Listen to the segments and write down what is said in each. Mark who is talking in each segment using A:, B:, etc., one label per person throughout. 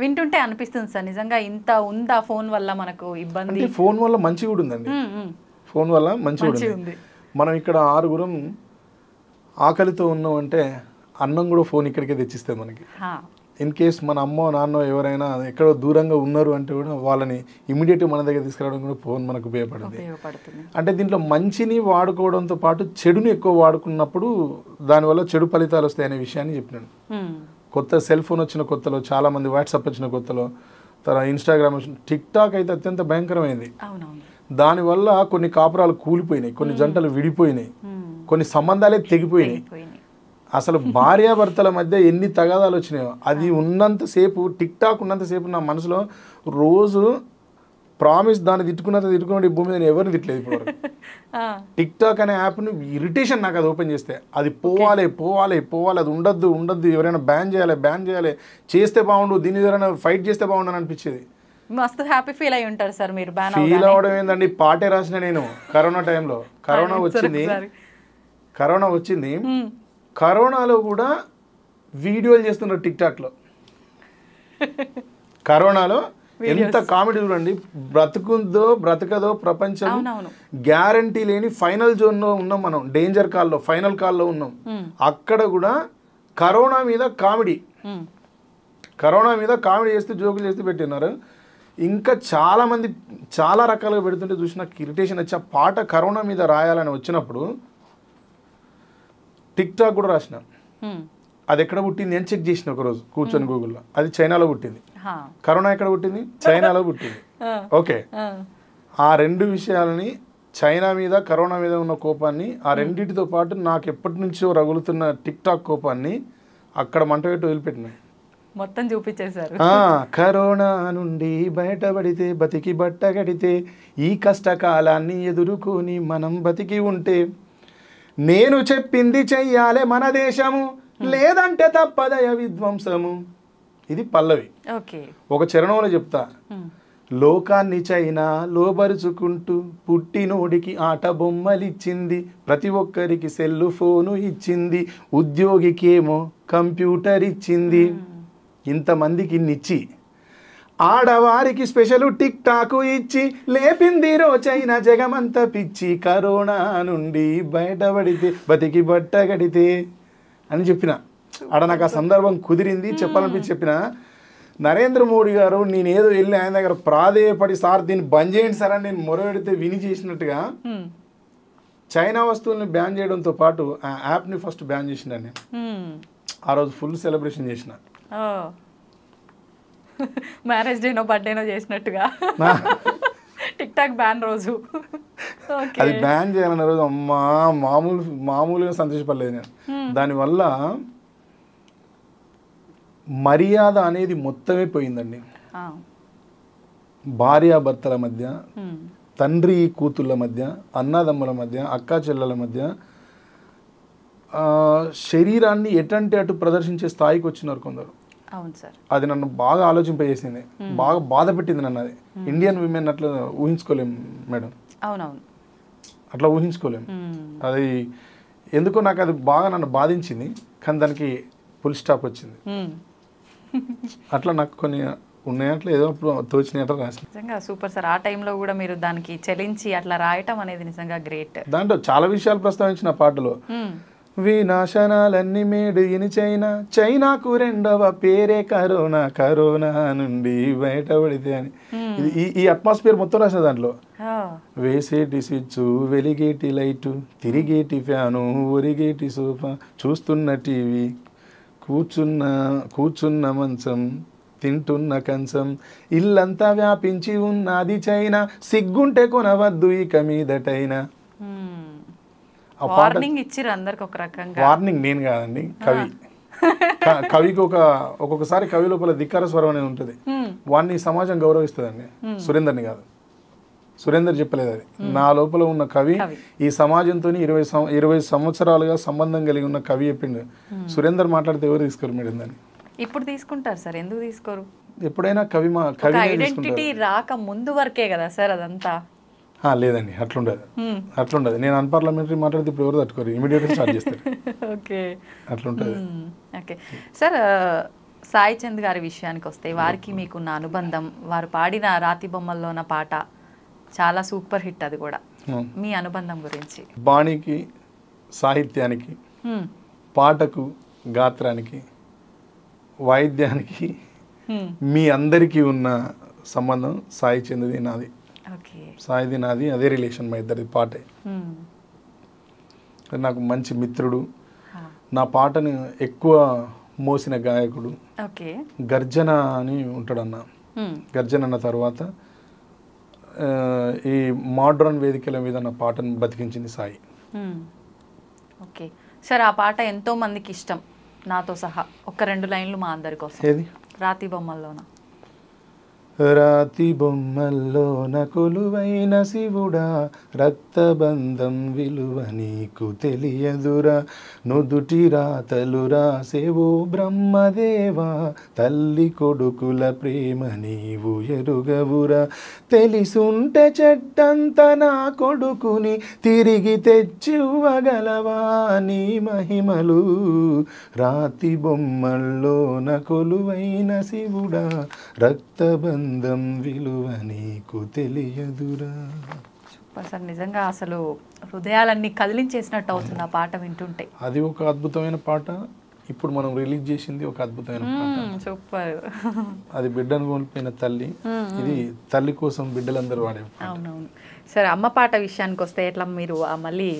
A: వింటుంటే అనిపిస్తుంది సార్ నిజంగా ఇంత ఉందా ఫోన్ వల్ల మనకు ఇబ్బంది.
B: అంటే ఫోన్ వల్ల మంచి కూడా ఉందండి. ఫోన్ వల్ల మంచి కూడా ఉంది. మనం ఇక్కడ 6గురం ఆకలితో ఉన్నాం అంటే అన్నం కూడా ఫోన్ ఇక్కడికే తెచ్చిస్తే మనకి. ఇన్ కేస్ మన అమ్మో నాన్నో ఎవరైనా ఎక్కడో దూరంగా ఉన్నారు అంటే కూడా వాళ్ళని ఇమీడియట్గా మన దగ్గర తీసుకురావడం కూడా ఫోన్ మనకు ఉపయోగపడుతుంది. అంటే దీంట్లో మంచిని వాడుకోవడంతో పాటు చెడుని ఎక్కువ వాడుకున్నప్పుడు దానివల్ల చెడు ఫలితాలు వస్తాయనే విషయాన్ని చెప్పినాను. కొత్త సెల్ ఫోన్ వచ్చిన కొత్తలో, చాలామంది వాట్సాప్ వచ్చిన కొత్తలో, తర్వాత ఇన్స్టాగ్రామ్ వచ్చిన, టిక్ టాక్ అయితే అత్యంత భయంకరమైంది. దానివల్ల కొన్ని కాపురాలు కూలిపోయినాయి, కొన్ని జంటలు విడిపోయినాయి, కొన్ని సంబంధాలే తెగిపోయినాయి. అసలు భార్యాభర్తల మధ్య ఎన్ని తగాదాలు వచ్చినాయో అది ఉన్నంతసేపు, టిక్ టాక్ ఉన్నంతసేపు నా మనసులో రోజు ప్రామిస్ దాన్ని తిట్టుకున్నట్టు ఈ భూమి మీద ఎవరిని తిట్టలేదు ఇప్పుడు. టిక్ టాక్ అనే యాప్ను ఇరిటేషన్ నాకు అది ఓపెన్ చేస్తే. అది పోవాలి అది ఉండద్దు ఎవరైనా బ్యాన్ చేయాలి చేస్తే బాగుండు, దీన్ని ఎవరైనా ఫైట్ చేస్తే బాగుండు అని అనిపించేది.
A: మస్తు హ్యాపీ ఫీల్ అయి ఉంటారు సార్ మీరు.
B: ఫీల్ అవ్వడం ఏందండి, పాటే రాసిన నేను కరోనా టైంలో. కరోనా వచ్చింది కరోనాలో కూడా వీడియోలు చేస్తున్నారు టిక్ టాక్లో. కరోనాలో ఎంత కామెడీ చూడండి. బ్రతుకుందో బ్రతకదో ప్రపంచం గ్యారంటీ లేని ఫైనల్ జోన్లో ఉన్నాం మనం. డేంజర్ కాల్లో, ఫైనల్ కాల్లో ఉన్నాం. అక్కడ కూడా కరోనా మీద కామెడీ చేస్తూ జోకులు చేస్తూ పెట్టినారు. ఇంకా చాలామంది చాలా రకాలుగా పెడుతుంటే చూసి నాకు ఇరిటేషన్ వచ్చి ఆ పాట కరోనా మీద రాయాలని వచ్చినప్పుడు టిక్ టాక్ కూడా రాసిన. అది ఎక్కడ పుట్టింది అని చెక్ చేసిన ఒకరోజు కూర్చొని గూగుల్లో. అది చైనాలో పుట్టింది. కరోనా ఎక్కడ పుట్టింది? చైనాలో పుట్టింది. ఓకే, ఆ రెండు విషయాలని, చైనా మీద కరోనా మీద ఉన్న కోపాన్ని, ఆ రెండింటితో పాటు నాకు ఎప్పటి నుంచో రగులుతున్న టిక్ టాక్ కోపాన్ని అక్కడ మంట పెట్టి వదిలిపెట్టినాయి.
A: మొత్తం చూపించేశారు.
B: కరోనా నుండి బయటపడితే బతికి బట్ట కడితే, ఈ కష్టకాలాన్ని ఎదుర్కొని మనం బతికి ఉంటే, నేను చెప్పింది చెయ్యాలే మన దేశము, లేదంటే తప్పదయ విధ్వంసము. ఇది పల్లవి. ఒక చరణంలో చెప్తా. లోకాన్ని చైనా లోబరుచుకుంటూ పుట్టినోడికి ఆట బొమ్మలిచ్చింది, ప్రతి ఒక్కరికి సెల్లు ఫోను ఇచ్చింది, ఉద్యోగికేమో కంప్యూటర్ ఇచ్చింది. ఇంతమందికి ఇన్నిచ్చి ఆడవారికి స్పెషల్ టిక్ టాక్ ఇచ్చి లేపింది చైనా జగమంతా పిచ్చి, కరోనా నుండి బయటపడితే బతికి బట్ట గడితే అని చెప్పిన. ఆడ నాకు ఆ సందర్భం కుదిరింది, చెప్పాలనిపించి చెప్పిన. నరేంద్ర మోడీ గారు నేనేదో వెళ్ళి ఆయన దగ్గర ప్రాధేయపడి, సార్ దీన్ని బంద్ చేయండి సార్ అని నేను మొరపెడితే విని చేసినట్టుగా చైనా వస్తువుల్ని బ్యాన్ చేయడంతో పాటు ఆ యాప్ని ఫస్ట్ బ్యాన్ చేసిన నేను. ఆ రోజు ఫుల్ సెలబ్రేషన్ చేసిన.
A: మ్యారేజ్ డేనో బర్త్డేనో చేసినట్టుగా టిక్ టాక్ బ్యాన్ రోజు.
B: అది బ్యాన్ చేయాలన్న రోజు అమ్మా మామూలుగా సంతోషపడలేదు నేను. దానివల్ల మర్యాద అనేది మొత్తమే పోయిందండి. భార్యాభర్తల మధ్య, తండ్రి కూతుళ్ళ మధ్య, అన్నదమ్ముల మధ్య, అక్కా చెల్లెల మధ్య శరీరాన్ని ఎటంటే అటు ప్రదర్శించే స్థాయికి వచ్చినారు కొందరు. అది నన్ను బాగా ఆలోచింపజేసింది, బాగా బాధ పెట్టింది నన్ను. అది ఇండియన్ విమెన్ అట్లా ఊహించుకోలేం మేడం. అట్లా ఊహించుకోలేం. అది ఎందుకో నాకు అది బాగా నన్ను బాధించింది. కానీ దానికి ఫుల్ స్టాప్ వచ్చింది. అట్లా నాకు కొన్ని ఉన్నాయట్లో ఏదో అప్పుడు తోచినట్లు రాసిన.
A: నిజంగా సూపర్ సార్. ఆ టైంలో కూడా మీరు దానికి చెలించి అట్లా రాయటం అనేది నిజంగా గ్రేట్.
B: దాంట్లో చాలా విషయాలు ప్రస్తావించిన పాటలో. వినాశనాలన్నీ మేడ్ ఇన్ చైనా, చైనాకు రెండవ పేరే కరోనా, కరోనా నుండి బయటపడితే అని. ఈ అట్మాస్ఫియర్ మొత్తం రాసిన దాంట్లో. వేసేటి స్విచ్, వెలిగేటి లైటు, తిరిగేటి ఫ్యాను, ఒరిగేటి సోఫా, చూస్తున్న టీవీ, కూర్చున్న మంచం, తింటున్న కంచం, ఇల్లంతా వ్యాపించి ఉన్నది చైనా, సిగ్గుంటే కొనవద్దు ఇక మీదటైనా.
A: వార్నింగ్ ఇచ్చిర్రు అందరికి ఒక రకంగా.
B: వార్నింగ్ నేను కాదండి, కవి. కవికి ఒక్కొక్కసారి కవి లోపల ధిక్కార స్వరం అనేది ఉంటుంది. వాడిని సమాజం గౌరవిస్తుందండి. సురేందర్ని కాదు, సురేందర్ చెప్పలేదు అది. నా లోపల ఉన్న కవి ఈ సమాజంతో 20 సంవత్సరాలుగా సంబంధం కలిగి ఉన్న కవి చెప్పిండు. సురేందర్ మాట్లాడితే ఎవరు తీసుకోరు మేడం దాన్ని.
A: ఇప్పుడు తీసుకుంటారు సార్, ఎందుకు తీసుకోరు?
B: ఎప్పుడైనా కవి
A: ఐడెంటిటీ రాక ముందు వరకే కదా సార్ అదంతా.
B: లేదండి, అట్లుండదు. నేను అన్పార్లమెంటరీ మాట్లాడితే ఇప్పుడు ఎవరు తట్టుకోరు, ఇమీడియట్గా స్టార్ట్ చేస్తారు.
A: ఓకే,
B: అట్లుంటుంది.
A: ఓకే సార్, సాయి చంద్ గారి విషయానికి వస్తే వారికి మీకున్న అనుబంధం, వారు పాడిన రాతి బొమ్మల్లో ఉన్న పాట చాలా సూపర్ హిట్, అది కూడా మీ అనుబంధం గురించి.
B: బాణీకి, సాహిత్యానికి, పాటకు, గాత్రానికి, వాయిద్యానికి మీ అందరికీ ఉన్న సంబంధం సాయి చంద్ది నాది, సాయిది నాది, అదే రిలేషన్ మా ఇద్దరిది. పాటే నాకు మంచి మిత్రుడు, నా పాటను ఎక్కువ మోసిన గాయకుడు. గర్జన అని ఉంటాడన్న, గర్జన అన్న తర్వాత ఈ మోడ్రన్ వేదికల మీద నా పాటను బతికించింది సాయి.
A: ఓకే సార్, ఆ పాట ఎంతో మందికి ఇష్టం, నాతో సహా. ఒక 2 లైన్లు మా అందరి కోసం.
B: ఏది?
A: రాతి బొమ్మల్లోన.
B: రాతి బొమ్మల్లోన కొలువైన శివుడా, రక్తబంధం విలువ నీకు తెలియదురా, నుదుటి రాతలు రాసేవో బ్రహ్మదేవా, తల్లి కొడుకుల ప్రేమ నీవు ఎరుగవురా, తెలిసుంటే చెడ్డంత నా కొడుకుని తిరిగి తెచ్చివ్వగలవా నీ మహిమలు, రాతి బొమ్మల్లోన కొలువైన శివుడా, రక్తబంధం విలువ నీకు తెలియదురా.
A: సూపర్ సార్, నిజంగా అసలు హృదయాలన్నీ కదిలించేసినట్టు అవుతుంది ఆ పాట వింటుంటే.
B: అది ఒక అద్భుతమైన పాట. ఇప్పుడు మనం రిలీజ్ చేసింది ఒక అద్భుతమైన పాట.
A: సూపర్.
B: అది బిడ్డను కోల్పోయిన తల్లి, ఇది తల్లి కోసం బిడ్డలందరూ వాడే.
A: అవునవును. సరే, అమ్మ పాట విషయానికి వస్తే ఎట్లా మీరు మళ్ళీ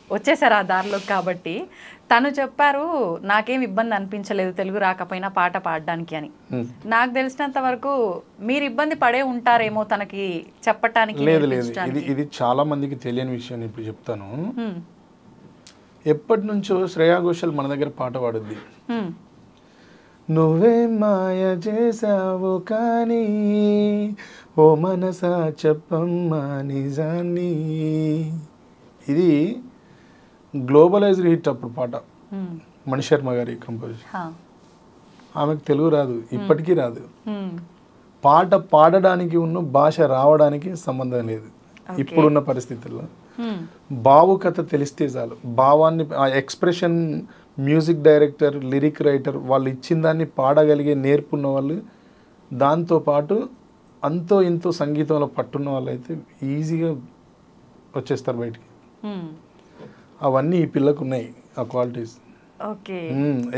A: వచ్చేసారు ఆ దారిలో కాబట్టి, తను చెప్పారు నాకేం ఇబ్బంది అనిపించలేదు తెలుగు రాకపోయినా పాట పాడడానికి అని. నాకు తెలిసినంత వరకు మీరు ఇబ్బంది పడే ఉంటారేమో తనకి చెప్పటానికి.
B: లేదు లేదు, ఇది చాలా మందికి తెలియని విషయం. ఇప్పుడు చెప్తాను. ఎప్పటి నుంచో శ్రేయా ఘోషల్ మన దగ్గర పాట పాడుద్ది. నువ్వే మాయ చేసావు కానీ ఓ మనసా చెప్పమ్మా నిజాన్ని. ఇది గ్లోబలైజ్డ్ హిట్ అప్పుడు పాట, మణిశర్మ గారి కంపోజిషన్. ఆమెకు తెలుగు రాదు, ఇప్పటికీ రాదు. పాట పాడడానికి ఉన్న భాష రావడానికి సంబంధం లేదు ఇప్పుడున్న పరిస్థితుల్లో. భావుకథ తెలిస్తే చాలు, భావాన్ని, ఆ expression, music director, lyric writer వాళ్ళు ఇచ్చిన దాన్ని పాడగలిగే నేర్పున్న వాళ్ళు, దాంతోపాటు అంతో ఇంతో సంగీతంలో పట్టున్న వాళ్ళు అయితే ఈజీగా వచ్చేస్తారు బయటికి. అవన్నీ ఈ పిల్లకు ఉన్నాయి ఆ క్వాలిటీస్.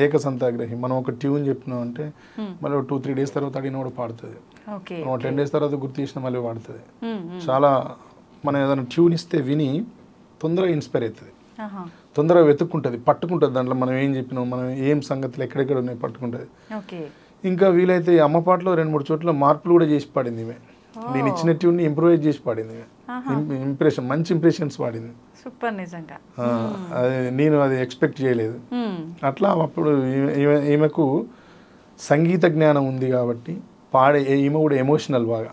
B: ఏకసంతాగ్రహి. మనం ఒక ట్యూన్ చెప్పినాం అంటే మళ్ళీ 2-3 డేస్ తర్వాత అడిగిన కూడా పాడుతుంది. మనం 10 డేస్ తర్వాత గుర్తు చేసిన మళ్ళీ పాడుతుంది. చాలా మనం ఏదైనా ట్యూన్ ఇస్తే విని తొందరగా ఇన్స్పైర్ అవుతుంది, తొందరగా వెతుక్కుంటుంది, పట్టుకుంటుంది. దాంట్లో మనం ఏం చెప్పినాం, మనం ఏం సంగతులు ఎక్కడెక్కడ ఉన్నాయి పట్టుకుంటుంది. ఇంకా వీలైతే అమ్మ పాటలో 2-3 చోట్ల మార్పులు కూడా చేసి పాడింది ఈమె. నేను ఇచ్చిన ట్యూన్ని ఇంప్రూవైజ్ చేసి పాడింది. ఇంప్రెషన్, మంచి ఇంప్రెషన్స్ పాడింది.
A: సూపర్, నిజంగా.
B: నేను అది ఎక్స్పెక్ట్ చేయలేదు. అట్లా అప్పుడు ఈమెకు సంగీత జ్ఞానం ఉంది కాబట్టి ఈమె కూడా ఎమోషనల్ బాగా,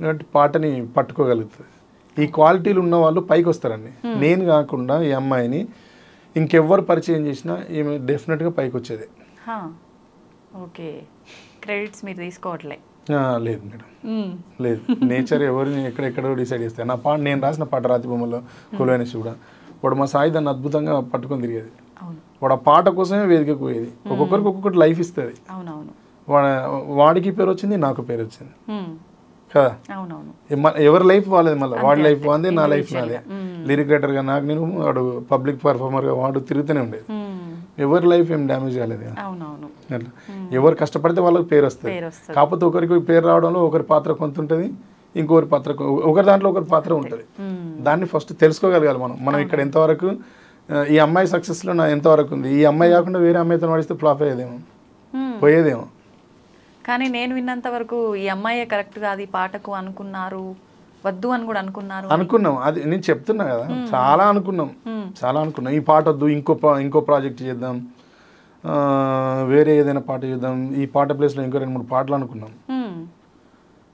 B: కాబట్టి పాటని పట్టుకోగలుగుతుంది. ఈ క్వాలిటీలు ఉన్న వాళ్ళు పైకి వస్తారండి. నేను కాకుండా ఈ అమ్మాయిని ఇంకెవ్వరు పరిచయం చేసినా ఈమె డెఫినెట్గా పైకి వచ్చేదే.
A: ఓకే, క్రెడిట్స్ మీరు తీసుకోవట్లే?
B: లేదు మేడం, లేదు. నేచర్ ఎవరిని ఎక్కడెక్కడో డిసైడ్ చేస్తాయి. నా పాట, నేను రాసిన పాట రాతి బొమ్మలో కొలువైన శివుడా, వాడు మా సాయి దాన్ని అద్భుతంగా పట్టుకొని తిరిగేది. వాడు ఆ పాట కోసమే వేదికకు పోయేది. ఒక్కొక్కరికి ఒక్కొక్కటి లైఫ్ ఇస్తుంది. వాడికి పేరు వచ్చింది, నాకు పేరు వచ్చింది కదా. ఎవరి లైఫ్ వాళ్ళది, మళ్ళీ వాడి లైఫ్ వాందే, నా లైఫ్ నాదే. లిరిక్ రైటర్గా నాకు నేను, వాడు పబ్లిక్ పర్ఫార్మర్గా వాడు తిరుగుతూనే ఉండేది. ఎవరి లైఫ్ ఏం డ్యామేజ్ కాలేదు. అట్లా ఎవరు కష్టపడితే వాళ్ళకి పేరు వస్తుంది. కాకపోతే ఒకరికి పేరు రావడంలో ఒకరి పాత్ర కొంత ఉంటుంది, ఇంకొకరి పాత్ర, ఒకరి దాంట్లో ఒకరి పాత్ర ఉంటుంది. దాన్ని ఫస్ట్ తెలుసుకోగలగాలి మనం ఇక్కడ ఎంతవరకు, ఈ అమ్మాయి సక్సెస్లో నా ఎంతవరకు ఉంది, ఈ అమ్మాయి కాకుండా వేరే అమ్మాయితో నడిస్తే ఫ్లాప్ అయ్యేదేమో, పోయేదేమో.
A: కానీ నేను విన్నంత వరకు ఈ అమ్మాయి కరెక్ట్ కాదు ఈ పాటకు అనుకున్నారు, వద్దు అని కూడా అనుకున్నాం.
B: అది నేను చెప్తున్నా కదా, చాలా అనుకున్నాం. ఈ పాట వద్దు, ఇంకో ప్రాజెక్ట్ చేద్దాం, వేరే ఏదైనా పాట చేద్దాం, ఈ పాట ప్లేస్లో ఇంకో 2-3 పాటలు అనుకున్నాం.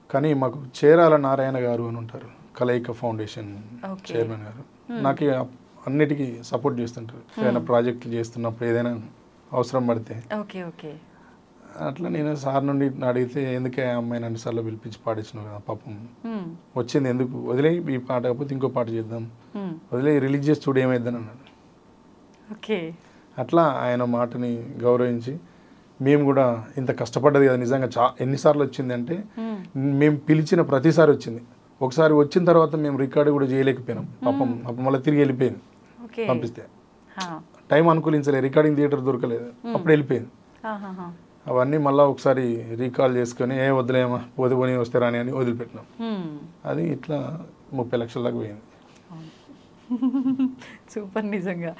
B: కానీ మాకు చేరాల నారాయణ గారు అని ఉంటారు, కలయిక ఫౌండేషన్ చైర్మన్ గారు, నాకు అన్నిటికీ సపోర్ట్ చేస్తుంటారు. ఏదైనా ప్రాజెక్టులు చేస్తున్నప్పుడు ఏదైనా అవసరం పడితే. అట్లా నేను సార్ నుండి అడిగితే, ఎందుకే అమ్మాయి నన్ను సార్లు పిలిపించి పాడించినావు కదా, పాపం వచ్చింది, ఎందుకు వదిలే, ఈ పాట కాకపోతే ఇంకో పాట చేద్దాం, వదిలే రిలీజ్ చేసి చూడు ఏమైద్దని అన్నాడు. అట్లా ఆయన మాటని గౌరవించి మేము కూడా ఇంత కష్టపడ్డది కదా నిజంగా ఎన్నిసార్లు వచ్చింది అంటే మేము పిలిచిన ప్రతిసారి వచ్చింది. ఒకసారి వచ్చిన తర్వాత మేము రికార్డు కూడా చేయలేకపోయినాం. పాపం మళ్ళీ తిరిగి వెళ్ళిపోయింది. పంపిస్తే టైం అనుకూలించలేదు, రికార్డింగ్ థియేటర్ దొరకలేదు, అప్పుడు వెళ్ళిపోయింది. అవన్నీ మళ్ళీ ఒకసారి రీకాల్ చేసుకొని వదిలేమా పోని వస్తే రాని అని వదిలిపెట్టినాం. అది ఇట్లా 30 లక్షల దాకా పోయింది.
A: సూపర్ నిజంగా.